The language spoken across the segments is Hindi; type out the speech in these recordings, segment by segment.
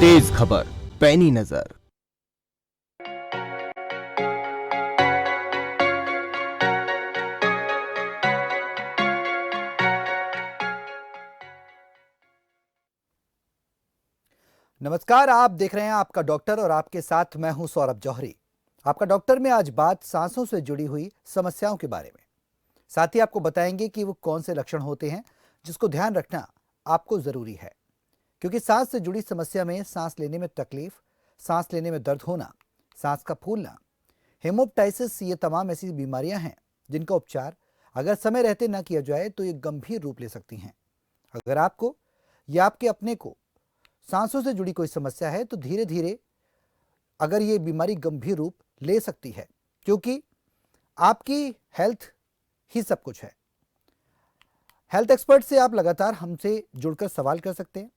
तेज खबर, पैनी नजर। नमस्कार, आप देख रहे हैं आपका डॉक्टर और आपके साथ मैं हूं सौरभ जौहरी। आपका डॉक्टर में आज बात सांसों से जुड़ी हुई समस्याओं के बारे में। साथ ही आपको बताएंगे कि वो कौन से लक्षण होते हैं जिसको ध्यान रखना आपको जरूरी है, क्योंकि सांस से जुड़ी समस्या में सांस लेने में तकलीफ, सांस लेने में दर्द होना, सांस का फूलना, हेमोप्टाइसिस, ये तमाम ऐसी बीमारियां हैं जिनका उपचार अगर समय रहते न किया जाए तो ये गंभीर रूप ले सकती हैं। अगर आपको या आपके अपने को सांसों से जुड़ी कोई समस्या है तो धीरे धीरे अगर ये बीमारी गंभीर रूप ले सकती है, क्योंकि आपकी हेल्थ ही सब कुछ है। हेल्थ एक्सपर्ट से आप लगातार हमसे जुड़कर सवाल कर सकते हैं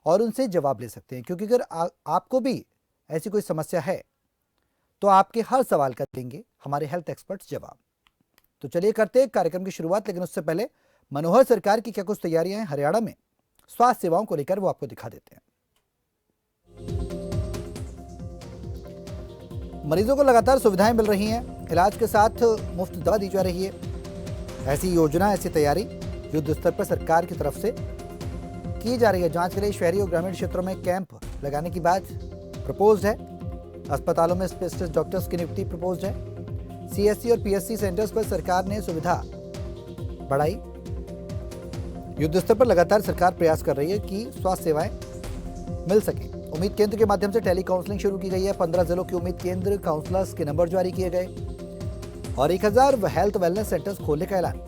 और उनसे जवाब ले सकते हैं, क्योंकि अगर आपको भी ऐसी कोई समस्या है तो आपके हर सवाल का देंगे हमारे हेल्थ एक्सपर्ट्स जवाब। तो चलिए करते हैं कार्यक्रम की शुरुआत, लेकिन उससे पहले मनोहर सरकार की क्या कुछ तैयारियां हैं हरियाणा में स्वास्थ्य सेवाओं को लेकर, वो आपको दिखा देते हैं। मरीजों को लगातार सुविधाएं मिल रही हैं, इलाज के साथ मुफ्त दवा दी जा रही है। ऐसी योजना, ऐसी तैयारी युद्ध स्तर पर सरकार की तरफ से की जा रही है। जांच के लिए शहरी और ग्रामीण क्षेत्रों में कैंप लगाने की बात प्रपोज्ड है। अस्पतालों में स्पेशलिस्ट डॉक्टर्स की नियुक्ति प्रपोज्ड है। सीएससी और पीएससी सेंटर्स पर सरकार ने सुविधा बढ़ाई। युद्ध स्तर पर लगातार सरकार प्रयास कर रही है कि स्वास्थ्य सेवाएं मिल सके। उम्मीद केंद्र के माध्यम से टेली काउंसलिंग शुरू की गई है। 15 जिलों के उम्मीद केंद्र काउंसलर्स के नंबर जारी किए गए और 1000 हेल्थ वेलनेस सेंटर्स खोलने का ऐलान।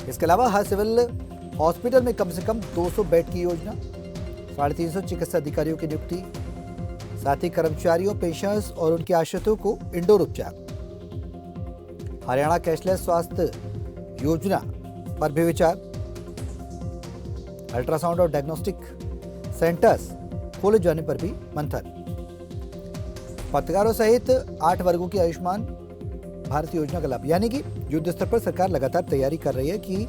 इसके अलावा हर सिविल हॉस्पिटल में कम से कम 200 बेड की योजना, 350 चिकित्सा अधिकारियों की नियुक्ति, साथ ही कर्मचारियों, पेशेंट्स और उनके आश्रितों को इंडोर उपचार। हरियाणा कैशलेस स्वास्थ्य योजना पर भी विचार। अल्ट्रासाउंड और डायग्नोस्टिक सेंटर्स खोले जाने पर भी मंथन। पत्रकारों सहित 8 वर्गों की आयुष्मान भारत योजना का लाभ। यानी कि युद्ध स्तर पर सरकार लगातार तैयारी कर रही है कि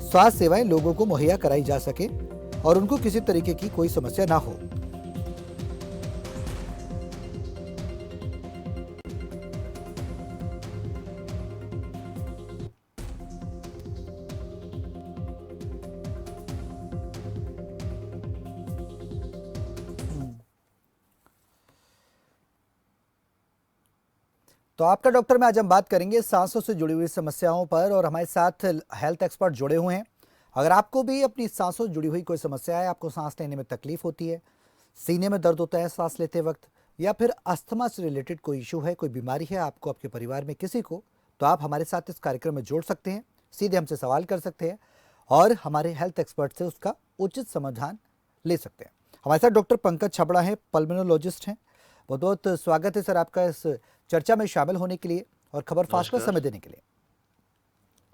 स्वास्थ्य सेवाएं लोगों को मुहैया कराई जा सके और उनको किसी तरीके की कोई समस्या ना हो। तो आपका डॉक्टर में आज हम बात करेंगे सांसों से जुड़ी हुई समस्याओं पर, और हमारे साथ हेल्थ एक्सपर्ट जुड़े हुए हैं। अगर आपको भी अपनी सांसों से जुड़ी हुई कोई समस्या है, आपको सांस लेने में तकलीफ होती है, सीने में दर्द होता है सांस लेते वक्त, या फिर अस्थमा से रिलेटेड कोई इशू है, कोई बीमारी है आपको, आपके परिवार में किसी को, तो आप हमारे साथ इस कार्यक्रम में जुड़ सकते हैं, सीधे हमसे सवाल कर सकते हैं और हमारे हेल्थ एक्सपर्ट से उसका उचित समाधान ले सकते हैं। हमारे साथ डॉक्टर पंकज छबड़ा हैं, पल्मोनोलॉजिस्ट हैं। बहुत बहुत स्वागत है सर आपका इस चर्चा में शामिल होने के लिए और खबर फास्ट पर समय देने के लिए।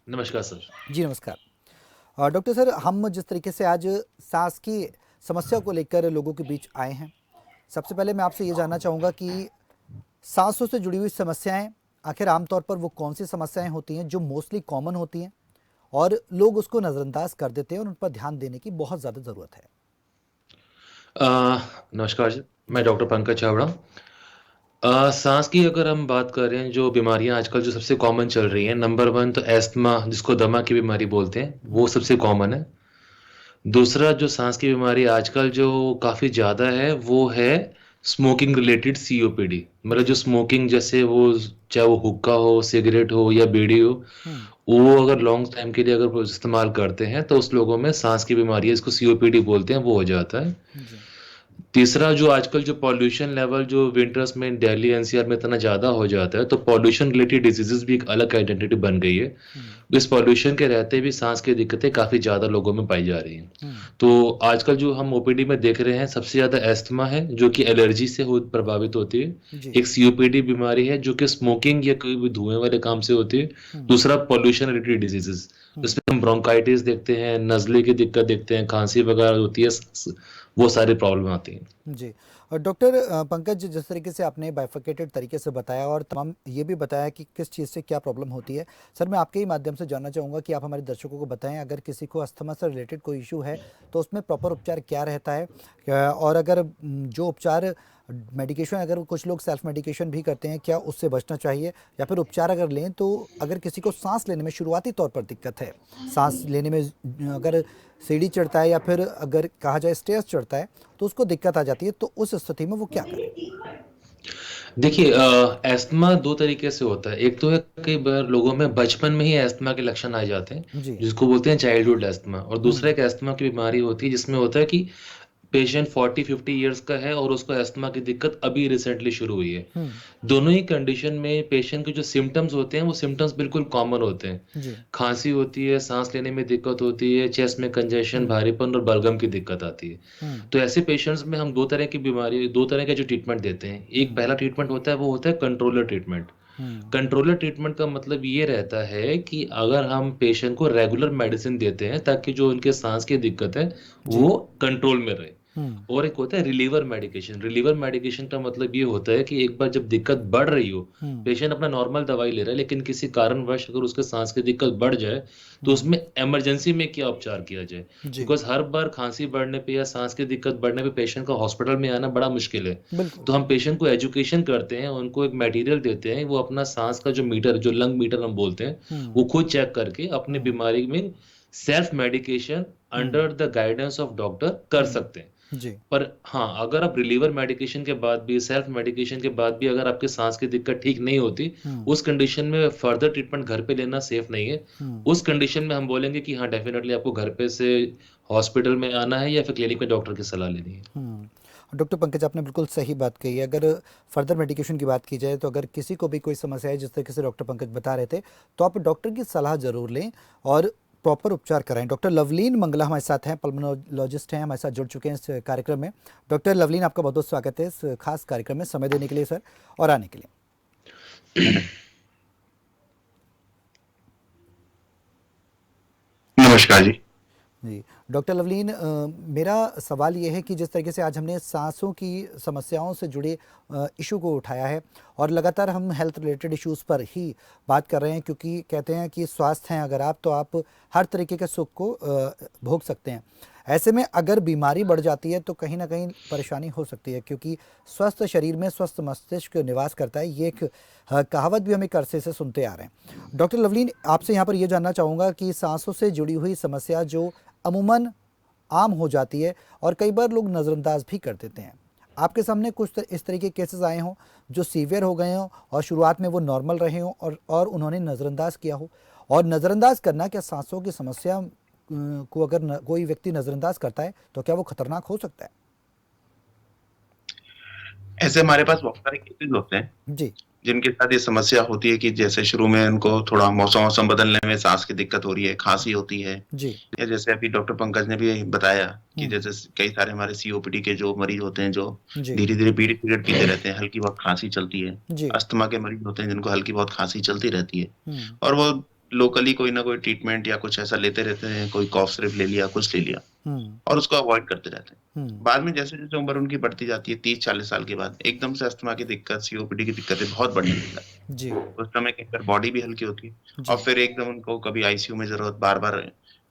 नमस्कार सर। जी नमस्कार। डॉक्टर सर, हम जिस तरीके से आज सांस की समस्या को लेकर लोगों के बीच आए हैं, सबसे पहले मैं आपसे ये जानना चाहूँगा कि सांसों से जुड़ी हुई समस्याएं आखिर आमतौर पर वो कौन सी समस्याएं होती हैं जो मोस्टली कॉमन होती हैं और लोग उसको नज़रअंदाज कर देते हैं और उन पर ध्यान देने की बहुत ज़्यादा ज़रूरत है? नमस्कार जी, मैं डॉक्टर पंकज छाबड़ा। सांस की अगर हम बात करें, जो बीमारियां आजकल जो सबसे कॉमन चल रही हैं, नंबर 1 तो एस्थमा, जिसको दमा की बीमारी बोलते हैं, वो सबसे कॉमन है। दूसरा जो सांस की बीमारी आजकल जो काफ़ी ज़्यादा है, वो है स्मोकिंग रिलेटेड सीओपीडी। मतलब जो स्मोकिंग, जैसे वो चाहे वो हुक्का हो, सिगरेट हो या बीड़ी हो, वो अगर लॉन्ग टाइम के लिए अगर वो इस्तेमाल करते हैं तो उस लोगों में सांस की बीमारी है, इसको सीओपीडी बोलते हैं, वो हो जाता है। तीसरा, जो आजकल जो पॉल्यूशन लेवल जो विंटर्स में दिल्ली एनसीआर में इतना ज़्यादा हो जाता है, तो पॉल्यूशन रिलेटेड डिजीजेस भी एक अलग आइडेंटिटी बन गई है। इस पॉल्यूशन के रहते भी सांस की दिक्कतें काफ़ी ज़्यादा लोगों में पाई जा रही हैं। तो आजकल जो हम ओपीडी में देख रहे हैं, सबसे ज़्यादा एस्थमा है जो कि एलर्जी से प्रभावित होती है। एक सीओपीडी बीमारी है जो कि स्मोकिंग या कोई भी धुएं वाले काम से होती है। दूसरा पॉल्यूशन रिलेटेड डिजीजेस, जिसमें हम ब्रोंकाइटिस देखते हैं, नज़ले की दिक्कत देखते हैं, खांसी वगैरह होती है, वो सारी प्रॉब्लम आती हैं। जी, और डॉक्टर पंकज, जिस तरीके से आपने बाइफरकेटेड तरीके से बताया और तमाम ये भी बताया कि किस चीज़ से क्या प्रॉब्लम होती है, सर मैं आपके ही माध्यम से जानना चाहूँगा कि आप हमारे दर्शकों को बताएं, अगर किसी को अस्थमा से रिलेटेड कोई इशू है तो उसमें प्रॉपर उपचार क्या रहता है, और अगर जो उपचार मेडिकेशन, अगर कुछ लोग सेल्फ मेडिकेशन भी करते हैं, क्या उससे बचना चाहिए, या फिर उपचार अगर लें तो अगर किसी को सांस लेने में शुरुआती तौर पर दिक्कत है, सांस लेने में अगर सीढ़ी चढ़ता है या फिर अगर कहा जाए स्टेयर्स चढ़ता है तो उसको दिक्कत आ जाती है, तो उस स्थिति में वो क्या करे? देखिए, अस्थमा दो तरीके से होता है। एक तो है कई बार लोगों में बचपन में ही अस्थमा के लक्षण आ जाते हैं, जी। जिसको बोलते हैं चाइल्डहुड अस्थमा। और दूसरा हम्म। एक अस्थमा की बीमारी होती है जिसमें होता है कि पेशेंट 40-50 ईयर्स का है और उसको अस्थमा की दिक्कत अभी रिसेंटली शुरू हुई है। हम्म। दोनों ही कंडीशन में पेशेंट के जो सिम्टम्स होते हैं वो सिम्टम्स बिल्कुल कॉमन होते हैं। जी। खांसी होती है, सांस लेने में दिक्कत होती है, चेस्ट में कंजेशन, हम्म। भारीपन और बलगम की दिक्कत आती है। हम्म। तो ऐसे पेशेंट्स में हम दो तरह के जो ट्रीटमेंट देते हैं। एक हम्म। पहला ट्रीटमेंट होता है, वो होता है कंट्रोलर ट्रीटमेंट। हम्म। कंट्रोलर ट्रीटमेंट का मतलब ये रहता है कि अगर हम पेशेंट को रेगुलर मेडिसिन देते हैं ताकि जो उनके सांस की दिक्कत है जी। वो कंट्रोल में रहे। हम्म। और एक होता है रिलीवर मेडिकेशन। रिलीवर मेडिकेशन का मतलब ये होता है कि एक बार जब दिक्कत बढ़ रही हो, हम्म। पेशेंट अपना नॉर्मल दवाई ले रहा है, लेकिन किसी कारणवश अगर उसके सांस की दिक्कत बढ़ जाए तो हम्म। उसमें इमरजेंसी में क्या उपचार किया जाए। जी। बिकॉज हर बार खांसी बढ़ने पे या सांस की दिक्कत बढ़ने पे पेशेंट का हॉस्पिटल में आना बड़ा मुश्किल है। बिल्कुल। तो हम पेशेंट को एजुकेशन करते हैं, उनको एक मटेरियल देते हैं, वो अपना सांस का जो मीटर, जो लंग मीटर हम बोलते हैं, हम्म। वो खुद चेक करके अपनी हम्म। बीमारी में self medication hmm. Under the guidance of doctor कर सकते हैं। जी। पर हाँ, अगर आप रिलीवर मेडिकेशन के बाद भी, सेल्फ मेडिकेशन के बाद भी अगर आपकी सांस की दिक्कत ठीक नहीं होती, हम्म। उस कंडीशन में फर्दर ट्रीटमेंट घर पे लेना सेफ नहीं है। हम्म। उस कंडीशन में हम बोलेंगे कि हाँ, डेफिनेटली आपको घर पे से हॉस्पिटल में आना है या फिर क्लिनिक में डॉक्टर की सलाह लेनी है। डॉक्टर पंकज, आपने बिल्कुल सही बात कही है। अगर फर्दर मेडिकेशन की बात की जाए तो अगर किसी को भी कोई समस्या है, जिस तरीके से डॉक्टर पंकज बता रहे थे, तो आप डॉक्टर की सलाह जरूर लें और प्रॉपर उपचार कराएं। डॉक्टर लवलीन मंगला हमारे साथ हैं, पल्मोनोलॉजिस्ट हैं, हमारे साथ जुड़ चुके हैं इस कार्यक्रम में। डॉक्टर लवलीन, आपका बहुत बहुत स्वागत है इस खास कार्यक्रम में, समय देने के लिए सर और आने के लिए। नमस्कार जी। जी डॉक्टर लवलीन, मेरा सवाल ये है कि जिस तरीके से आज हमने सांसों की समस्याओं से जुड़े इशू को उठाया है और लगातार हम हेल्थ रिलेटेड इश्यूज़ पर ही बात कर रहे हैं, क्योंकि कहते हैं कि स्वास्थ्य हैं अगर आप, तो आप हर तरीके के सुख को भोग सकते हैं। ऐसे में अगर बीमारी बढ़ जाती है तो कहीं ना कहीं परेशानी हो सकती है, क्योंकि स्वस्थ शरीर में स्वस्थ मस्तिष्क निवास करता है। ये एक कहावत भी हम एक अरसे से सुनते आ रहे हैं। डॉक्टर लवलीन, आपसे यहाँ पर यह जानना चाहूँगा कि सांसों से जुड़ी हुई समस्या जो अमूमन आम हो जाती है और कई बार लोग नज़रअंदाज भी कर देते हैं, आपके सामने कुछ इस तरह के केसेस आए हों जो सीवियर हो गए हों और शुरुआत में वो नॉर्मल रहे हों और उन्होंने नज़रअंदाज किया हो? और नज़रअंदाज करना, क्या सांसों की समस्या को अगर कोई व्यक्ति नज़रअंदाज करता है तो क्या वो खतरनाक हो सकता है? ऐसे हमारे पास बहुत सारे केसेस होते हैं जी। जिनके साथ ये समस्या होती है कि जैसे शुरू में उनको थोड़ा मौसम बदलने में सांस की दिक्कत हो रही है, खांसी होती है, जी। या जैसे अभी डॉक्टर पंकज ने भी बताया कि हम्म। जैसे कई सारे हमारे सीओपीडी के जो मरीज होते हैं जो जी। धीरे धीरे बीड़ी सिगरेट पीते रहते हैं, हल्की बहुत खांसी चलती है। जी। अस्थमा के मरीज होते हैं जिनको हल्की बहुत खांसी चलती रहती है, हम्म। और वो लोकली कोई ना कोई ट्रीटमेंट या कुछ ऐसा लेते रहते हैं, कोई कॉफ सिरप ले लिया, कुछ ले लिया, हम्म। और उसको अवॉइड करते रहते हैं। हम्म। बाद में जैसे जैसे उम्र उनकी बढ़ती जाती है, 30-40 साल के बाद एकदम से अस्थमा की दिक्कत, सीओपीडी की दिक्कतें बहुत बढ़ने लग जाती है। जी। उस समय कई बार बॉडी भी हल्की होती है, और जी। फिर एकदम उनको कभी आईसीयू में जरूरत, बार बार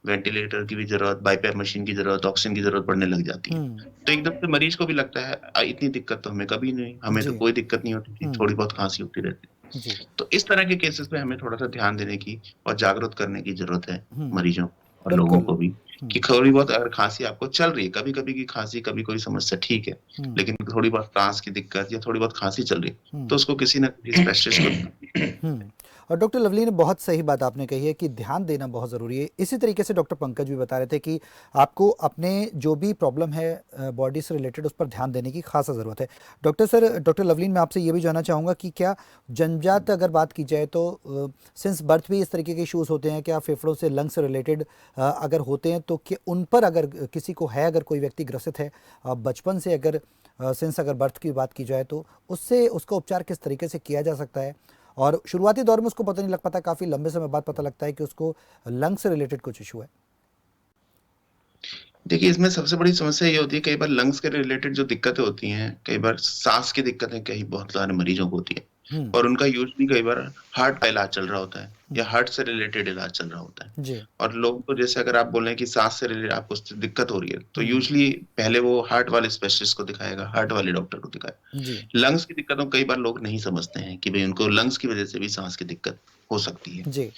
वेंटिलेटर की भी जरूरत, बाईपैप मशीन की जरूरत, ऑक्सीजन की जरूरत पड़ने लग जाती है। हम्म। तो एकदम से मरीज को भी लगता है इतनी दिक्कत तो हमें कभी नहीं, हमें तो जी। कोई दिक्कत नहीं होती थी, हम्म। थोड़ी बहुत खांसी होती रहती है। जी। तो इस तरह के केसेस में हमें थोड़ा सा ध्यान देने की और जागरूक करने की जरूरत है हम्म। मरीजों और लोगों बिल्कुल। को भी, कि थोड़ी बहुत अगर खांसी आपको चल रही है, कभी कभी की खांसी, कभी कोई समस्या ठीक है, हम्म। लेकिन थोड़ी बहुत सांस की दिक्कत या थोड़ी बहुत खांसी चल रही है, तो हम्म। उसको किसी ना किसी स्पेशलिस्ट को। और डॉक्टर लवली ने बहुत सही बात आपने कही है कि ध्यान देना बहुत ज़रूरी है। इसी तरीके से डॉक्टर पंकज भी बता रहे थे कि आपको अपने जो भी प्रॉब्लम है बॉडी से रिलेटेड, उस पर ध्यान देने की खासा ज़रूरत है। डॉक्टर लवलीन, मैं आपसे ये भी जानना चाहूँगा कि क्या जन्मजात अगर बात की जाए तो सिंस बर्थ भी इस तरीके के इश्यूज़ होते हैं, क्या फेफड़ों से, लंग से रिलेटेड अगर होते हैं तो क्या उन पर अगर किसी को है, अगर कोई व्यक्ति ग्रसित है बचपन से, अगर सिंस अगर बर्थ की बात की जाए तो उससे उसका उपचार किस तरीके से किया जा सकता है? और शुरुआती दौर में उसको पता नहीं लग पाता, काफ़ी लंबे समय बाद पता लगता है कि उसको लंग से रिलेटेड कुछ इशू है। देखिए, इसमें सबसे बड़ी समस्या ये होती है, कई बार लंग्स के रिलेटेड जो दिक्कतें होती हैं, कई बार सांस की दिक्कतें कई बहुत सारे मरीजों को होती है, हम्म। और उनका यूजली कई बार हार्ट का इलाज चल रहा होता है या हम्म। हार्ट से रिलेटेड इलाज चल रहा होता है। जी। और लोग को, जैसे अगर आप बोलें कि सांस से रिलेटेड आपको उससे दिक्कत हो रही है, तो हम्म। यूजली पहले वो हार्ट वाले स्पेशलिस्ट को दिखाएगा, हार्ट वाले डॉक्टर को दिखाएगा। जी। लंग्स की दिक्कतों कई बार लोग नहीं समझते हैं कि भाई उनको लंग्स की वजह से भी सांस की दिक्कत हो सकती है। जी।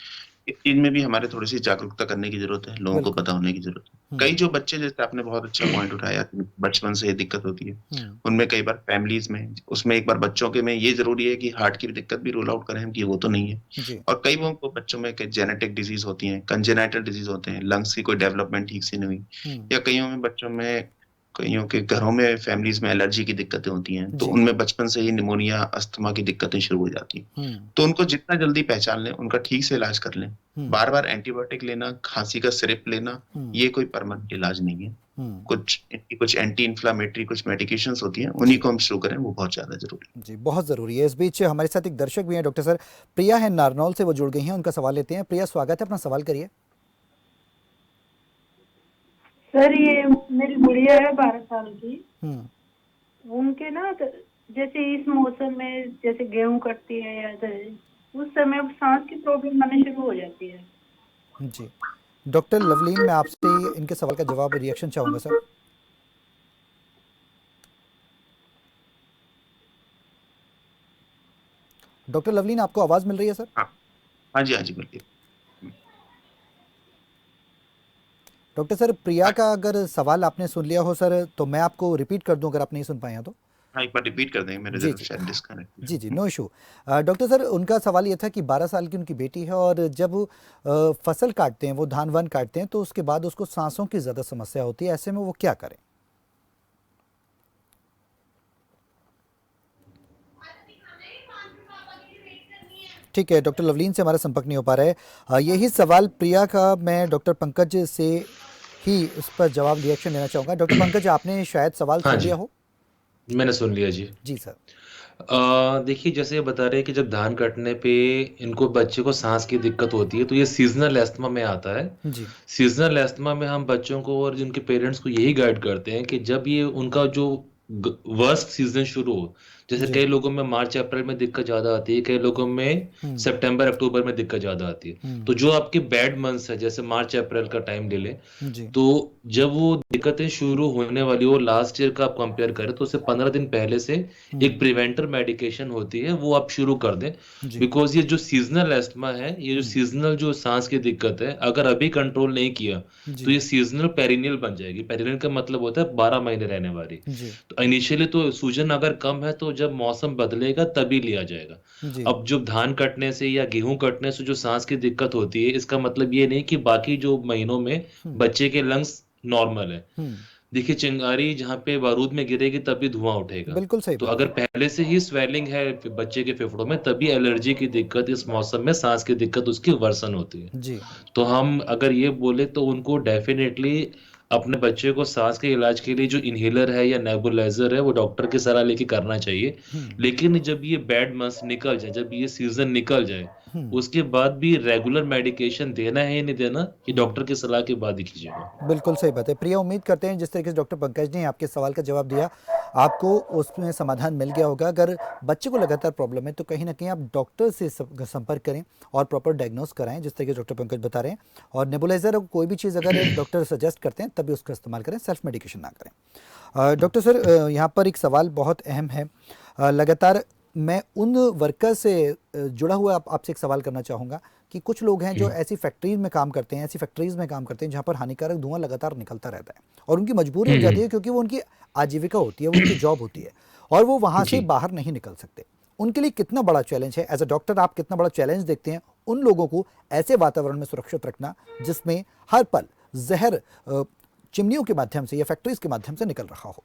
इस चीज में भी हमारे थोड़ी सी जागरूकता करने की जरूरत है, लोगों को बिल्कुल। पता होने की जरूरत है। कई हम्म। जो बच्चे, जैसे आपने बहुत अच्छा पॉइंट उठाया, बचपन से ये दिक्कत होती है, हम्म। उनमें कई बार फैमिलीज में, उसमें एक बार बच्चों के में ये जरूरी है कि हार्ट की भी दिक्कत भी रूल आउट करें हम कि वो तो नहीं है। जी। और कई लोगों को बच्चों में जेनेटिक डिजीज होती है, कंजेनाइटल डिजीज होते हैं, लंग्स की कोई डेवलपमेंट ठीक से नहीं हुई, हम्म। या कईयों में बच्चों में, कईयों के घरों में, फैमिलीज में एलर्जी की दिक्कतें होती हैं, तो जी। उनमें बचपन से ही निमोनिया, अस्थमा की दिक्कतें शुरू हो जाती हैं। हम्म। तो उनको जितना जल्दी पहचान लें, उनका ठीक से इलाज कर लें। हम्म। बार बार एंटीबायोटिक लेना, खांसी का सिरप लेना, हम्म। ये कोई परमानेंट इलाज नहीं है। हम्म। कुछ एंटी इन्फ्लामेटरी कुछ मेडिकेशंस होती हैं, उन्हीं जी। को हम शुरू करें, वो बहुत ज्यादा जरूरी जी, बहुत ज़रूरी है। इस बीच हमारे साथ एक दर्शक भी हैं डॉक्टर सर, प्रिया है नारनौल से, वो जुड़ गई हैं, उनका सवाल लेते हैं। प्रिया, स्वागत है, अपना सवाल करिए। सर ये मेरी गुड़िया है 12 साल की। हम्म। उनके ना जैसे इस मौसम में जैसे गेहूं कटती है या उस समय सांस की प्रॉब्लम आने शुरू हो जाती है। जी, डॉक्टर लवलीन, मैं आपसे इनके सवाल का जवाब, रिएक्शन चाहूँगा सर। डॉक्टर लवलीन, आपको आवाज़ मिल रही है सर? है। हाँ, हाँ जी, हाँ जी, बिल्कुल। डॉक्टर सर, प्रिया हाँ, का अगर सवाल आपने सुन लिया हो सर, तो मैं आपको रिपीट कर दूं अगर आप नहीं सुन पाए हैं तो। हाँ, एक बार रिपीट कर देंगे, मेरे जी जरूर जी, शायद हाँ। डिस्कनेक्ट जी जी, नो इशू। डॉक्टर सर, उनका सवाल ये था कि 12 साल की उनकी बेटी है, और जब फसल काटते हैं, वो धान वान काटते हैं, तो उसके बाद उसको सांसों की ज़्यादा समस्या होती है, ऐसे में वो क्या करें? ठीक है, डॉक्टर लवलीन से हमारा संपर्क नहीं हो पा रहा है। यही सवाल प्रिया का मैं डॉक्टर पंकज से ही उस पर जवाब, रिएक्शन लेना चाहूँगा। डॉक्टर पंकज, आपने शायद सवाल हाँ सुन जी, लिया हो। मैंने सुन लिया जी। जी सर। देखिए, जैसे ये बता रहे हैं कि जब धान कटने पे इनको, बच्चे को सांस की दिक्कत होती है, तो ये सीजनल अस्थमा में आता है। जी। सीजनल अस्थमा में हम बच्चों को और जिनके पेरेंट्स को यही गाइड करते हैं कि जब ये उनका जो वर्स्ट सीजन शुरू हो, जैसे जी। कई लोगों में मार्च अप्रैल में दिक्कत ज्यादा आती है, कई लोगों में हम्म। सितंबर अक्टूबर में दिक्कत ज्यादा आती है। हम्म। तो जो आपके बैड मंथ्स है, जैसे मार्च अप्रैल का टाइम ले लें, जी। तो जब वो दिक्कतें शुरू होने वाली हो, लास्ट ईयर का आप कंपेयर करें, तो उससे 15 दिन पहले से एक हम्म। प्रिवेंटर मेडिकेशन होती है, वो आप शुरू कर दें। जी। बिकॉज ये जो सीजनल अस्थमा है, ये जो हम्म। सीजनल जो सांस की दिक्कत है, अगर अभी कंट्रोल नहीं किया, तो जी। ये सीजनल पेरिनियल बन जाएगी। पेरिनियल का मतलब होता है 12 महीने रहने वाली। जी। तो इनिशियली तो सूजन अगर कम है, तो जब मौसम बदलेगा तभी लिया जाएगा। जी। अब जो धान कटने से या गेहूं कटने से जो सांस की दिक्कत होती है, इसका मतलब ये नहीं कि बाकी जो महीनों में हम्म। बच्चे के लंग्स नॉर्मल है। हम्म। देखिए, चिंगारी जहाँ पे बारूद में गिरेगी तब भी धुआं उठेगा। बिल्कुल सही तो बात अगर है। पहले से ही स्वेलिंग है बच्चे के फेफड़ों में, तभी एलर्जी की दिक्कत, इस मौसम में सांस की दिक्कत उसकी वर्सन होती है। जी। तो हम अगर ये बोले, तो उनको डेफिनेटली अपने बच्चे को सांस के इलाज के लिए जो इनहेलर है या नेबुलाइजर है, वो डॉक्टर की सलाह लेके करना चाहिए। हम्म। लेकिन जब ये बैड मंथ्स निकल जाए, जब ये सीजन निकल जाए, हम्म। उसके बाद भी रेगुलर मेडिकेशन देना है या नहीं देना, ये हम्म। डॉक्टर की सलाह के बाद ही कीजिएगा। बिल्कुल सही बात है। प्रिया, उम्मीद करते हैं जिस तरीके से डॉक्टर पंकज ने आपके सवाल का जवाब दिया, आपको उसमें समाधान मिल गया होगा। अगर बच्चे को लगातार प्रॉब्लम है, तो कहीं ना कहीं आप डॉक्टर से संपर्क करें और प्रॉपर डायग्नोस कराएं, जिस तरीके से डॉक्टर पंकज बता रहे हैं। और नेबुलाइजर, कोई भी चीज़ अगर डॉक्टर सजेस्ट करते हैं, तभी उसका इस्तेमाल करें, सेल्फ मेडिकेशन ना करें। डॉक्टर सर, यहाँ पर एक सवाल बहुत अहम है। लगातार मैं उन वर्कर से जुड़ा हुआ आपसे एक सवाल करना चाहूँगा कि कुछ लोग हैं जो ऐसी फैक्ट्रीज में काम करते हैं, ऐसी फैक्ट्रीज में काम करते हैं जहाँ पर हानिकारक धुआं लगातार निकलता रहता है, और उनकी मजबूरी हो जाती है, क्योंकि वो उनकी आजीविका होती है, वो उनकी जॉब होती है, और वो वहाँ से जी। बाहर नहीं निकल सकते। उनके लिए कितना बड़ा चैलेंज है? एज अ डॉक्टर, आप कितना बड़ा चैलेंज देखते हैं उन लोगों को ऐसे वातावरण में सुरक्षित रखना, जिसमें हर पल जहर चिमनियों के माध्यम से या फैक्ट्रीज के माध्यम से निकल रहा हो?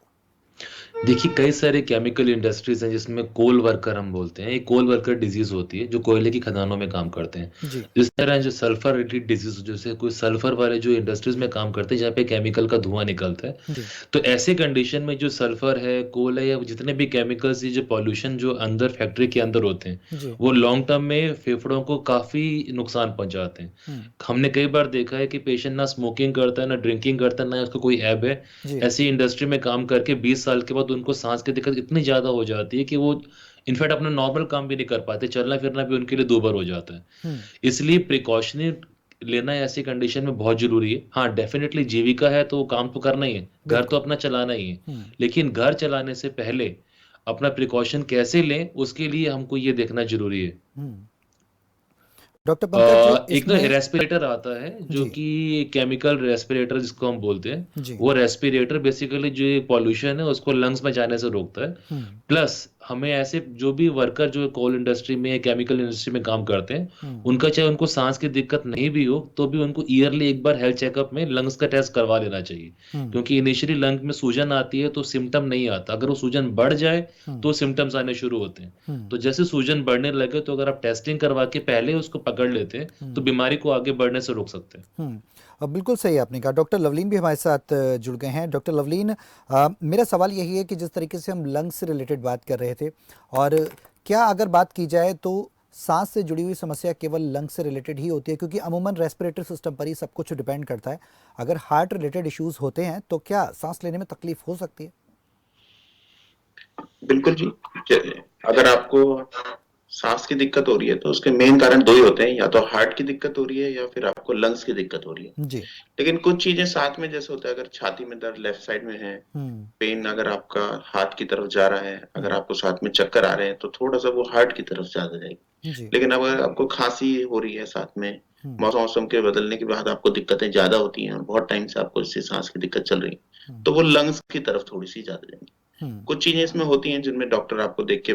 देखिए, कई सारे केमिकल इंडस्ट्रीज हैं जिसमें कोल वर्कर हम बोलते हैं। ये कोल वर्कर डिजीज होती है जो कोयले की खदानों में काम करते हैं। जी जिस तरह जो सल्फर रिलेटेड डिजीज, जैसे कोई सल्फर वाले जो इंडस्ट्रीज में काम करते हैं जहाँ पे केमिकल का धुआं निकलता है, जी तो ऐसे कंडीशन में जो सल्फर है, कोल है, या जितने भी केमिकल्स, ये जो पॉल्यूशन जो अंदर फैक्ट्री के अंदर होते हैं, जी वो लॉन्ग टर्म में फेफड़ों को काफी नुकसान पहुंचाते हैं। हम्म, हमने कई बार देखा है कि पेशेंट ना स्मोकिंग करता है, ना ड्रिंकिंग करता है, ना उसको कोई ऐब है, जी ऐसी इंडस्ट्री में काम करके 20 साल के बाद उनको सांस की दिक्कत इतनी ज्यादा हो जाती है कि वो इनफैक्ट अपना नॉर्मल काम भी नहीं कर पाते, चलना फिरना भी उनके लिए दूभर हो जाता है। हम्म, इसलिए प्रिकॉशनरी लेना ऐसी कंडीशन में बहुत जरूरी है। हाँ, डेफिनेटली जीविका है तो काम तो करना ही है, घर तो बिल्कुल अपना चलाना ही है, हम्म, लेकिन घर चलाने से पहले अपना प्रिकॉशन कैसे लें उसके लिए हमको ये देखना जरूरी है। हम्म। डॉक्टर पंकज एक ना इसमें रेस्पिरेटर आता है जो जी कि केमिकल रेस्पिरेटर जिसको हम बोलते हैं। जी वो रेस्पिरेटर बेसिकली जो पॉल्यूशन है उसको लंग्स में जाने से रोकता है। हम्म प्लस हमें ऐसे जो भी वर्कर जो कोल इंडस्ट्री में या केमिकल इंडस्ट्री में काम करते हैं, हम्म उनका चाहे उनको सांस की दिक्कत नहीं भी हो तो भी उनको ईयरली एक बार हेल्थ चेकअप में लंग्स का टेस्ट करवा लेना चाहिए। हम्म क्योंकि इनिशियली लंग में सूजन आती है तो सिम्टम नहीं आता, अगर वो सूजन बढ़ जाए हम्म तो सिम्टम्स आने शुरू होते हैं। हम्म तो जैसे सूजन बढ़ने लगे तो अगर आप टेस्टिंग करवा के पहले उसको पकड़ लेते हैं तो हम्म बीमारी को आगे बढ़ने से रोक सकते हैं। बिल्कुल सही आपने कहा। डॉक्टर लवलीन भी हमारे साथ जुड़ गए हैं। डॉक्टर लवलीन, मेरा सवाल यही है कि जिस तरीके से हम लंग्स से रिलेटेड बात कर रहे थे, और क्या अगर बात की जाए तो सांस से जुड़ी हुई समस्या केवल लंग्स से रिलेटेड ही होती है? क्योंकि अमूमन रेस्पिरेटरी सिस्टम पर ही सब कुछ डिपेंड करता है। अगर हार्ट रिलेटेड इश्यूज होते हैं तो क्या सांस लेने में तकलीफ हो सकती है? बिल्कुल जी। अगर आपको सांस की दिक्कत हो रही है तो उसके मेन कारण दो ही होते हैं, या तो हार्ट की दिक्कत हो रही है या फिर आपको लंग्स की दिक्कत हो रही है। जी लेकिन कुछ चीजें साथ में जैसे होता है, अगर छाती में दर्द लेफ्ट साइड में है, हम्म पेन अगर आपका हाथ की तरफ जा रहा है, अगर हम्म आपको साथ में चक्कर आ रहे हैं तो थोड़ा सा वो हार्ट की तरफ ज्यादा जाएगी। जी लेकिन अगर आपको खांसी हो रही है साथ में, हम्म मौसम के बदलने के बाद आपको दिक्कतें ज्यादा होती हैं और बहुत टाइम से आपको इससे सांस की दिक्कत चल रही है, हम्म तो वो लंग्स की तरफ थोड़ी सी ज्यादा जाएंगी। हम्म कुछ चीजें इसमें होती हैं जिनमें डॉक्टर आपको देख के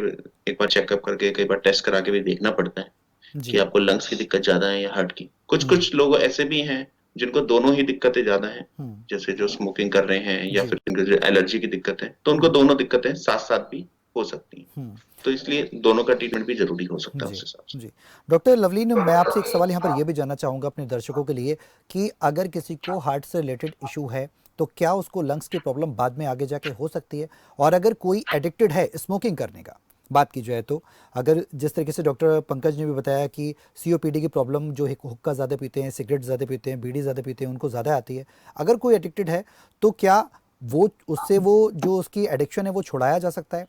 एक बार चेकअप करके, कई बार टेस्ट करा के भी देखना पड़ता है कि जी आपको लंग्स की दिक्कत ज्यादा है या हार्ट की। कुछ हम्म कुछ लोग ऐसे भी हैं जिनको दोनों ही दिक्कतें ज्यादा हैं, हम्म जैसे जो स्मोकिंग कर रहे हैं या जी फिर जिनको जो एलर्जी की दिक्कत है, तो उनको हम्म दोनों दिक्कतें साथ साथ भी हो सकती हैं। हम्म तो इसलिए दोनों का ट्रीटमेंट भी जरूरी हो सकता है जी उस हिसाब से। जी। डॉक्टर लवलीन, मैं आपसे एक सवाल यहाँ पर यह भी जानना चाहूँगा अपने दर्शकों के लिए कि अगर किसी को हार्ट से रिलेटेड इशू है तो क्या उसको लंग्स की प्रॉब्लम बाद में आगे जाके हो सकती है? और अगर कोई एडिक्टेड है स्मोकिंग करने का बात की जाए तो, अगर जिस तरीके से डॉक्टर पंकज ने भी बताया कि सीओपीडी की प्रॉब्लम जो है, हुक्का ज़्यादा पीते हैं, सिगरेट ज़्यादा पीते हैं, बीड़ी ज़्यादा पीते हैं, उनको ज़्यादा आती है, अगर कोई एडिक्टेड है तो क्या वो उससे वो जो उसकी एडिक्शन है वो छुड़ाया जा सकता है,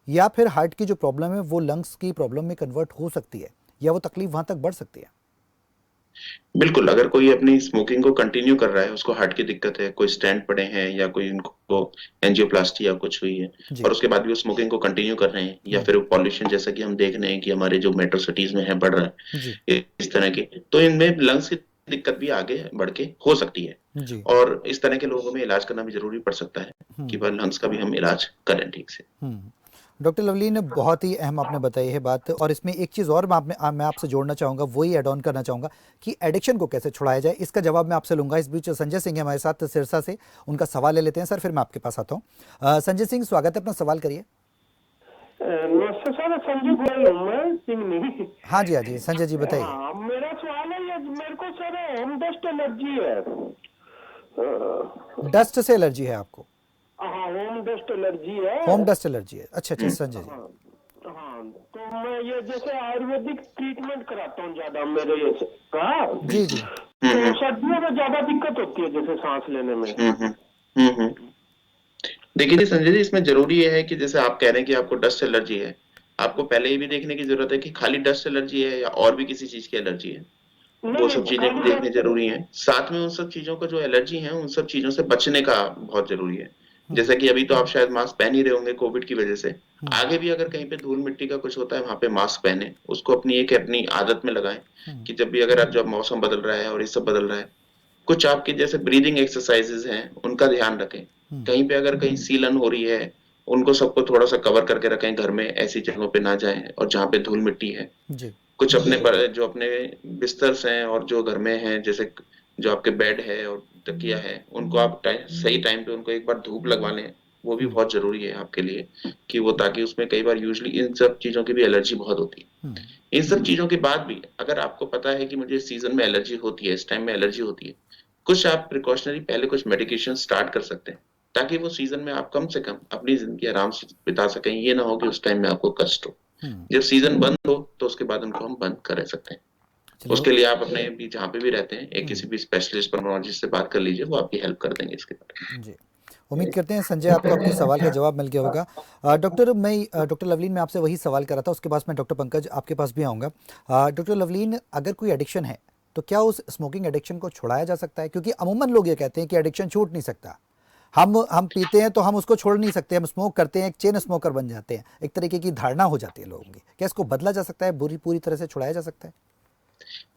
या फिर हार्ट की जो प्रॉब्लम है वो लंग्स की प्रॉब्लम में कन्वर्ट हो सकती है, या वो तकलीफ वहां तक बढ़ सकती है? बिल्कुल, अगर कोई अपनी स्मोकिंग को कंटिन्यू कर रहा है, उसको हार्ट की दिक्कत है, कोई स्टेंट पड़े हैं या कोई उनको एंजियोप्लास्टी या कुछ हुई है, जी और उसके बाद भी वो स्मोकिंग को कंटिन्यू कर रहे हैं, या हम्म फिर पॉल्यूशन जैसा कि हम देख रहे हैं कि हमारे जो मेट्रो सिटीज में है बढ़ रहा जी है इस तरह के, तो इनमें लंग्स की दिक्कत भी आगे बढ़ के हो सकती है। जी और इस तरह के लोगों में इलाज करना भी जरूरी पड़ सकता है कि हम्म वह लंग्स का भी हम इलाज करें ठीक से। हम्म। डॉक्टर लवली ने बहुत ही अहम आपने बताई है बात, और इसमें एक चीज़ और मैं आपसे जोड़ना चाहूँगा, वही ऐड ऑन करना चाहूँगा कि एडिक्शन को कैसे छुड़ाया जाए। इसका जवाब मैं आपसे लूँगा। इस बीच संजय सिंह है हमारे साथ सिरसा से, उनका सवाल ले लेते हैं सर, फिर मैं आपके पास आता हूँ। संजय सिंह, स्वागत है, अपना सवाल करिए। नमस्ते सर, संजय बोल रहा हूँ मैं, सिंह नहीं। हाँ जी संजय जी बताइए। हाँ, मेरा सवाल है, ये मेरे को सर होम डस्ट एलर्जी है। डस्ट से एलर्जी है आपको? हाँ, होम डस्ट एलर्जी है। होम डस्ट एलर्जी है, अच्छा संजय जी। हाँ, तो मैं ये जैसे आयुर्वेदिक ट्रीटमेंट कराता हूँ ज्यादा मेरे ये का, जी तो सर्दियों में ज्यादा दिक्कत होती है जैसे सांस लेने में। देखिए जी संजय जी, इसमें जरूरी ये है कि जैसे आप कह रहे हैं कि आपको डस्ट एलर्जी है, आपको पहले ये भी देखने की जरूरत है कि खाली डस्ट एलर्जी है या और भी किसी चीज की एलर्जी है। वो सब चीजें भी देखने जरूरी हैं। साथ में उन सब चीजों का जो एलर्जी है, उन सब चीजों से बचने का बहुत जरूरी है। जैसा कि अभी तो आप शायद मास्क पहन ही रहे होंगे कोविड की वजह से, आगे भी अगर कहीं पे धूल मिट्टी का कुछ होता है वहां पे मास्क पहने, उसको अपनी आदत में लगाएं कि जब भी अगर आप जब मौसम बदल रहा है और ये सब बदल रहा है, कुछ आपके जैसे ब्रीदिंग एक्सरसाइजेज हैं उनका ध्यान रखें। कहीं पे अगर कहीं सीलन हो रही है, उनको सबको थोड़ा सा कवर करके रखें, घर में ऐसी जगहों पे ना जाएं और जहाँ पे धूल मिट्टी है। जी कुछ जो अपने बिस्तर्स हैं और जो घर में हैं, जैसे जो आपके बेड है और तकिया है, उनको आप सही टाइम पे उनको एक बार धूप लगवा लें, वो भी बहुत जरूरी है आपके लिए कि वो, ताकि उसमें कई बार यूजली इन सब चीजों की भी एलर्जी बहुत होती है। इन सब चीजों के बाद भी अगर आपको पता है कि मुझे इस सीजन में एलर्जी होती है, इस टाइम में एलर्जी होती है, कुछ आप प्रिकॉशनरी पहले कुछ मेडिकेशन स्टार्ट कर सकते हैं, ताकि वो सीजन में आप कम से कम अपनी जिंदगी आराम से बिता सकें। ये ना हो कि उस टाइम में आपको कष्ट हो। जब सीजन बंद हो तो उसके बाद उनको हम बंद कर सकते हैं। चलिए, उसके लिए आप अपने भी जहाँ पे भी रहते हैं एक किसी भी स्पेशलिस्ट पल्मोनोलॉजिस्ट से बात कर लीजिए, वो आपकी हेल्प कर देंगे इसके बारे में। जी उम्मीद करते हैं संजय आपको आपके सवाल का जवाब मिल गया होगा। डॉक्टर डॉक्टर लवलीन मैं आपसे वही सवाल कर रहा था, उसके बाद मैं डॉक्टर पंकज आपके पास भी आऊँगा। डॉक्टर लवलीन, अगर कोई एडिक्शन है तो क्या उस स्मोकिंग एडिक्शन को छुड़ाया जा सकता है? क्योंकि अमूमन लोग ये कहते हैं कि एडिक्शन छूट नहीं सकता, हम पीते हैं तो हम उसको छोड़ नहीं सकते, हम स्मोक करते हैं एक चेन स्मोकर बन जाते हैं, एक तरीके की धारणा हो जाती है लोगों की। क्या इसको बदला जा सकता है, पूरी तरह से छुड़ाया जा सकता है?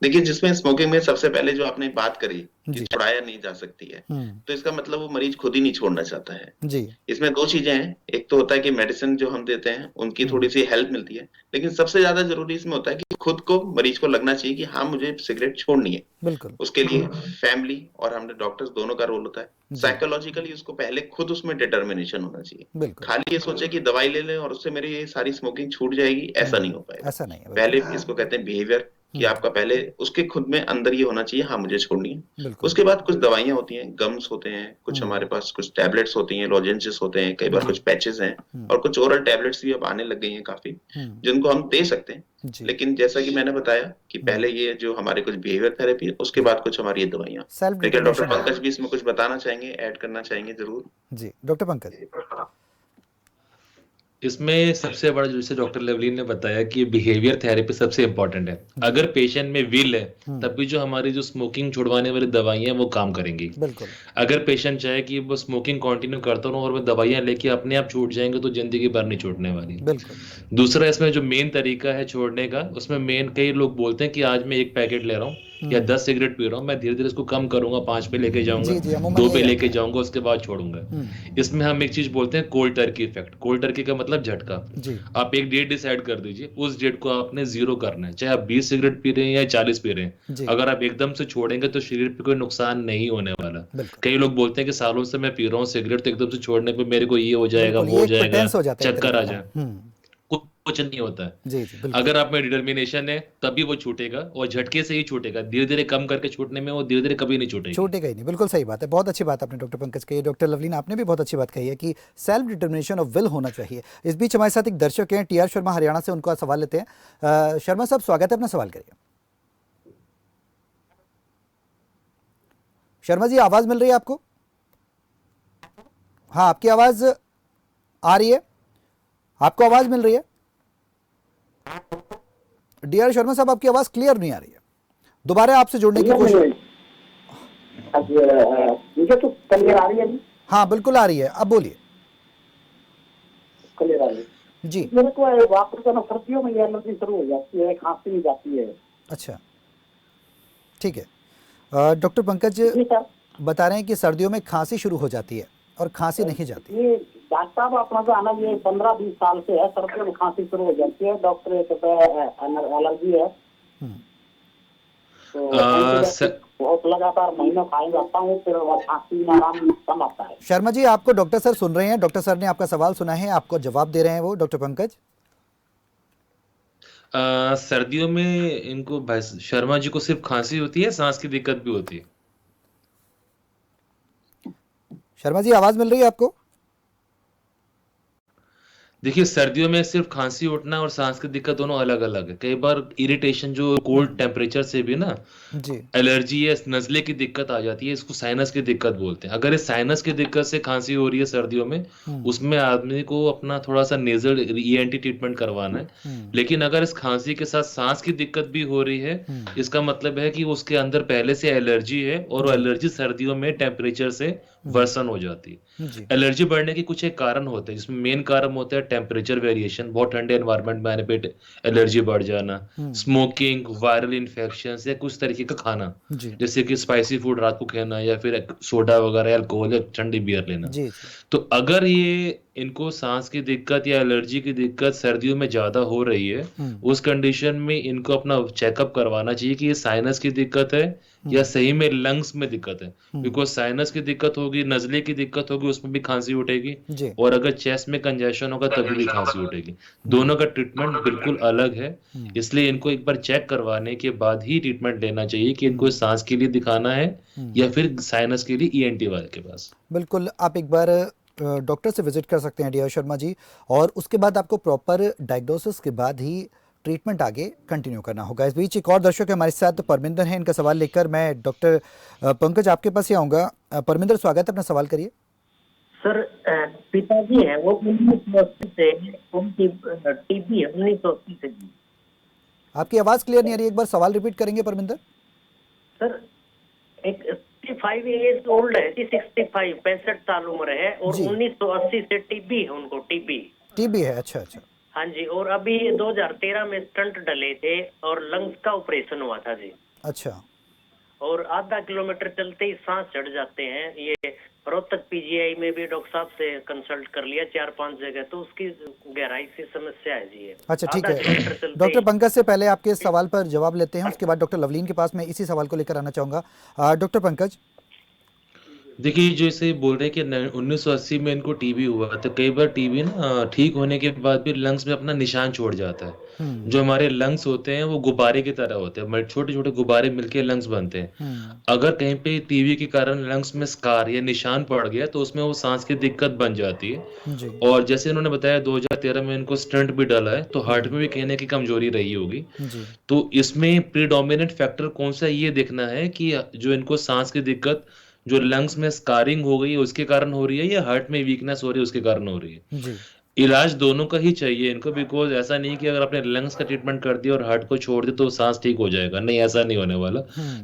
देखिए, जिसमें स्मोकिंग में सबसे पहले जो आपने बात करी कि जी। छुड़ाया नहीं जा सकती है, तो इसका मतलब वो मरीज खुद ही नहीं छोड़ना चाहता है। जी इसमें दो चीजें हैं, एक तो होता है कि मेडिसिन जो हम देते हैं उनकी थोड़ी सी हेल्प मिलती है, लेकिन सबसे ज्यादा जरूरी इसमें होता है कि खुद को, मरीज को लगना चाहिए कि हाँ मुझे सिगरेट छोड़नी है। बिल्कुल। उसके लिए फैमिली और हमने डॉक्टर्स दोनों का रोल होता है। साइकोलॉजिकली उसको पहले खुद उसमें डिटर्मिनेशन होना चाहिए। बिल्कुल खाली ये सोचे कि दवाई ले लें और उससे मेरी ये सारी स्मोकिंग छूट जाएगी, ऐसा नहीं हो पाएगा। ऐसा नहीं है। पहले इसको कहते हैं बिहेवियर, कि आपका पहले उसके खुद में अंदर ये होना चाहिए हाँ मुझे छोड़नी है। बिल्कुल। उसके बाद कुछ दवाइयां होती हैं, गम्स होते हैं, कुछ हमारे पास कुछ टैबलेट्स होती हैं, लॉजेंसेस होते हैं, कई बार कुछ पैचेस हैं और कुछ ओरल टैबलेट्स भी अब आने लग गई हैं काफी, जिनको हम दे सकते हैं। जी। लेकिन जैसा कि मैंने बताया कि पहले ये जो हमारे कुछ बिहेवियर थेरेपी है, उसके बाद कुछ हमारी ये दवाइयां। सेल्फ लेकिन डॉक्टर डिटर्मिनेशन। पंकज भी इसमें कुछ बताना चाहेंगे, ऐड करना चाहेंगे जरूर। जी डॉक्टर पंकज। इसमें सबसे बड़ा, जैसे डॉक्टर लेवलिन ने बताया कि बिहेवियर थेरेपी सबसे इंपॉर्टेंट है। अगर पेशेंट में विल है तब भी जो हमारी जो स्मोकिंग छुड़वाने वाली दवाइयां वो काम करेंगी। बिल्कुल। अगर पेशेंट चाहे कि वो स्मोकिंग कंटिन्यू करता रहूं और वो दवाइयां लेके अपने आप छूट जाएंगे तो जिंदगी भर नहीं छूटने वाली। बिल्कुल। दूसरा इसमें जो मेन तरीका है छोड़ने का, उसमें मेन, कई लोग बोलते हैं कि आज मैं 1 पैकेट ले रहा हूँ या 10 सिगरेट पी रहा हूँ, मैं धीरे धीरे इसको कम करूंगा, 5 पे लेके जाऊंगा, जी, अमूमन 2 ये पे रहता लेके है। जाऊंगा, उसके बाद छोड़ूंगा। इसमें हम एक चीज बोलते हैं cold Turkey effect. Cold Turkey का मतलब झटका। जी। आप एक डेट डिसाइड कर दीजिए, उस डेट को आपने 0 करना है, चाहे आप 20 सिगरेट पी रहे हैं या 40 पी रहे हैं। जी। अगर आप एकदम से छोड़ेंगे तो शरीर पे कोई नुकसान नहीं होने वाला। बिल्कुल। कई लोग बोलते हैं कि सालों से मैं पी रहा हूँ सिगरेट, तो एकदम से छोड़ने पे मेरे को ये हो जाएगा, बिल्कुल, वो हो ये एक जाएगा, pretense हो जाता है एक चक्कर आ तरीके का। जाए। कुछ नहीं होता है। जी जी बिल्कुल। अगर आप में डिटर्मिनेशन है तभी वो छूटेगा, और झटके से ही छूटेगा। धीरे धीरे कम करके छूटने में वो धीरे धीरे कभी नहीं छूटेगी। छूटेगा ही नहीं। बिल्कुल सही बात है। बहुत अच्छी बात आपने डॉक्टर पंकज कही। डॉक्टर लवलीन आपने भी बहुत अच्छी बात कही है कि सेल्फ डिटर्मिनेशन ऑफ विल होना चाहिए। इस बीच हमारे साथ एक दर्शक हैं टीआर शर्मा हरियाणा से, उनका सवाल लेते हैं। शर्मा साहब स्वागत है, अपना सवाल करिए। शर्मा जी आवाज मिल रही है आपको? हाँ आपकी आवाज आ रही है, आपको आवाज मिल रही है? डीआर शर्मा साहब आपकी आवाज क्लियर नहीं आ रही है, दोबारा आपसे जुड़ने की कोशिश। मुझे तो क्लियर आ रही है। हाँ बिल्कुल आ रही है, अब बोलिए। क्लियर आ रही है जी। मेरे को वापस करना, सर्दियों में ये एलर्जी शुरू हो जाती है, खांसी भी जाती है। अच्छा ठीक है। Doctor Pankaj ji sir. बता रहे हैं कि सर्दियों में खांसी शुरू हो जाती है और खांसी नहीं जाती। ये डॉक्टर साहब अपना जो आना, ये 15-20 साल से है, सर्दियों में खांसी शुरू हो जाती है। डॉक्टर ये कहते हैं एलर्जी है, तो बहुत लगातार महीनों खाई जाता हूँ, फिर खांसी में आराम कम आता है। शर्मा जी आपको डॉक्टर सर सुन रहे हैं, डॉक्टर सर ने आपका सवाल सुना है, आपको जवाब दे रहे हैं वो डॉक्टर पंकज। सर्दियों में इनको, भाई शर्मा जी को सिर्फ खांसी होती है, सांस की दिक्कत भी होती है? शर्मा जी आवाज मिल रही है आपको? देखिए, सर्दियों में सिर्फ खांसी उठना और सांस की दिक्कत दोनों अलग अलग है। कई बार इरिटेशन, जो कोल्ड टेम्परेचर से भी ना जी। एलर्जी या नजले की दिक्कत आ जाती है, इसको साइनस की दिक्कत बोलते हैं। अगर इस साइनस की दिक्कत से खांसी हो रही है सर्दियों में, उसमें आदमी को अपना थोड़ा सा नेजल ईएनटी ट्रीटमेंट करवाना है। लेकिन अगर इस खांसी के साथ सांस की दिक्कत भी हो रही है, इसका मतलब है कि उसके अंदर पहले से एलर्जी है, और वो एलर्जी सर्दियों में टेम्परेचर से वर्सन हो जाती है। एलर्जी बढ़ने के कुछ एक कारण होते हैं, जिसमें मेन कारण होता है टेम्परेचर वेरिएशन। बहुत ठंडे एनवायरनमेंट में आने पे एलर्जी बढ़ जाना, स्मोकिंग, वायरल इन्फेक्शन या कुछ तरीके का खाना, जैसे कि स्पाइसी फूड रात को खाना, या फिर सोडा वगैरह, अल्कोहल या ठंडी बियर लेना। तो अगर ये इनको सांस की दिक्कत या एलर्जी की दिक्कत सर्दियों में ज़्यादा हो रही है, उस कंडीशन में इनको अपना चेकअप करवाना चाहिए कि ये साइनस की दिक्कत है या सही में लंग्स में दिक्कत है। बिकॉज़ साइनस की दिक्कत होगी, नज़ले की दिक्कत होगी, उसमें भी खाँसी उठेगी जी। और अगर चेस्ट में कंजेशन होगा तभी भी खाँसी उठेगी। दोनों का ट्रीटमेंट बिल्कुल अलग है, इसलिए इनको एक बार चेक करवाने के बाद ही ट्रीटमेंट लेना चाहिए कि इनको सांस के लिए दिखाना है या फिर साइनस के लिए ईएनटी वाले के पास। बिल्कुल, आप एक बार डॉक्टर से विजिट कर सकते हैं डी आर शर्मा जी, और उसके बाद आपको प्रॉपर डायग्नोसिस के बाद ही ट्रीटमेंट आगे कंटिन्यू करना होगा। इस बीच एक और दर्शक हमारे साथ परमिंदर हैं, इनका सवाल लेकर मैं डॉक्टर पंकज आपके पास ही आऊँगा। परमिंदर, स्वागत है, अपना सवाल करिए। सर, पिताजी हैं वो 1980 से, उनकी टीबी है 1980 से जी। आपकी आवाज़ क्लियर नहीं आ रही, एक बार सवाल रिपीट करेंगे परमिंदर? सर, एक 65 ईयर्स ओल्ड है जी, 65 65 साल उम्र है और जी। 1980 से टीबी है उनको, टीबी। टीबी है, अच्छा अच्छा। हाँ जी, और अभी 2013 में स्टंट डले थे और लंग्स का ऑपरेशन हुआ था जी। अच्छा। और आधा किलोमीटर चलते ही सांस चढ़ जाते हैं। ये रोहतक पीजीआई में भी डॉक्टर साहब से कंसल्ट कर लिया 4-5 जगह, तो उसकी गहराई से समस्या है जी ये। अच्छा, ठीक आधा किलोमीटर है। चलते डॉक्टर ही। पंकज से पहले आपके इस सवाल पर जवाब लेते हैं, उसके बाद डॉक्टर लवलीन के पास मैं इसी सवाल को लेकर आना चाहूँगा। डॉक्टर पंकज। देखिए, जैसे बोल रहे हैं कि 1980 में इनको टीबी हुआ, तो कई बार टीबी ना ठीक होने के बाद भी लंग्स में अपना निशान छोड़ जाता है। जो हमारे लंग्स होते हैं वो गुब्बारे की तरह होते हैं, छोटे-छोटे गुब्बारे मिलके लंग्स बनते हैं। अगर कहीं पे टीबी के कारण लंग्स में स्कार या निशान पड़ गया तो उसमें वो सांस की दिक्कत बन जाती है। जी। और जैसे इन्होंने बताया 2013 में इनको स्टंट भी डाला है, तो हार्ट में भी कहीं न कहीं कमजोरी रही होगी। जी। तो इसमें प्रीडोमिनेंट फैक्टर कौन-सा है ये देखना है कि जो इनको सांस की दिक्कत जो लंग्स में स्कारिंग हो गई है उसके कारण हो रही है या हार्ट में वीकनेस हो रही है उसके कारण हो रही है। जी। इलाज दोनों का ही चाहिए इनको, बिकॉज़ ऐसा नहीं कि अगर आपने लंग्स का ट्रीटमेंट कर दिया और हार्ट को छोड़ दिया तो साँस ठीक हो जाएगा। नहीं, ऐसा नहीं होने वाला।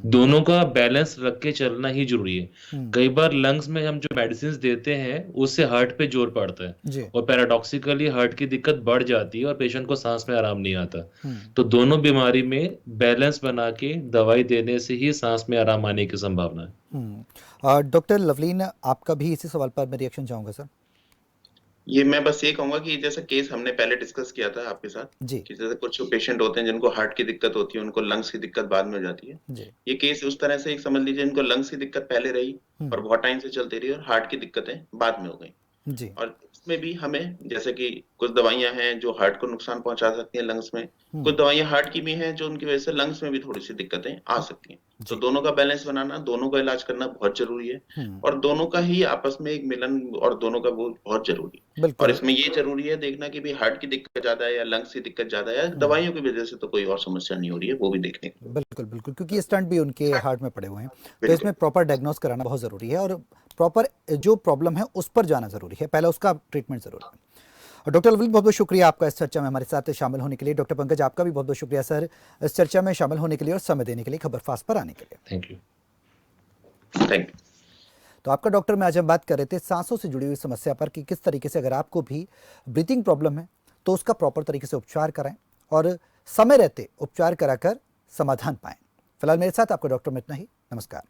दोनों का बैलेंस रख के चलना ही ज़रूरी है। कई बार लंग्स में हम जो मेडिसिन्स देते हैं उससे हार्ट पे ज़ोर पड़ता है जी। और पैराडॉक्सिकली हार्ट की दिक्कत बढ़ जाती है और पेशेंट को साँस में आराम नहीं आता। तो दोनों बीमारी में बैलेंस बना के दवाई देने से ही साँस में आराम आने की संभावना है। डॉक्टर लवलीन, आपका भी इसी सवाल पर मैं रिएक्शन चाहूँगा सर। ये मैं बस ये कहूंगा कि जैसा केस हमने पहले डिस्कस किया था आपके साथ जी। कि जैसे कुछ पेशेंट होते हैं जिनको हार्ट की दिक्कत होती है, उनको लंग्स की दिक्कत बाद में हो जाती है। जी। ये केस उस तरह से एक समझ लीजिए, इनको लंग्स की दिक्कत पहले रही और बहुत टाइम से चलती रही और हार्ट की दिक्कतें बाद में हो गई। जी। और इसमें भी हमें जैसे कि कुछ दवाइयां हैं जो हार्ट को नुकसान पहुंचा सकती हैं लंग्स में, कुछ दवाइयां हार्ट की भी हैं जो उनकी वजह से लंग्स में भी थोड़ी सी दिक्कतें आ सकती हैं। तो दोनों का बैलेंस बनाना, दोनों का इलाज करना बहुत जरूरी है और दोनों का ही आपस में एक मिलन और दोनों का वो बहुत जरूरी है। और बिल्कुल। इसमें ये जरूरी है देखना कि भाई हार्ट की दिक्कत ज्यादा है या लंग्स की दिक्कत ज्यादा है या दवाइयों की वजह से तो कोई और समस्या नहीं हो रही है, वो भी देखने की। बिल्कुल बिल्कुल, क्योंकि ये स्टंट भी उनके हार्ट में पड़े हुए हैं, तो इसमें प्रॉपर डायग्नोस कराना बहुत ज़रूरी है और प्रॉपर जो प्रॉब्लम है उस पर जाना ज़रूरी है, पहले उसका ट्रीटमेंट ज़रूरी है। और डॉक्टर लवलीन, बहुत बहुत शुक्रिया आपका इस चर्चा में हमारे साथ शामिल होने के लिए। डॉक्टर पंकज, आपका भी बहुत बहुत शुक्रिया सर इस चर्चा में शामिल होने के लिए और समय देने के लिए, खबर फास्ट पर आने के लिए। Thank you. Thank you. तो आपका डॉक्टर में आज हम बात कर रहे थे सांसों से जुड़ी हुई समस्या पर कि किस तरीके से अगर आपको भी ब्रीथिंग प्रॉब्लम है तो उसका प्रॉपर तरीके से उपचार कराएं और समय रहते उपचार कराकर समाधान पाएं। फिलहाल मेरे साथ आपका डॉक्टर में इतना ही। नमस्कार।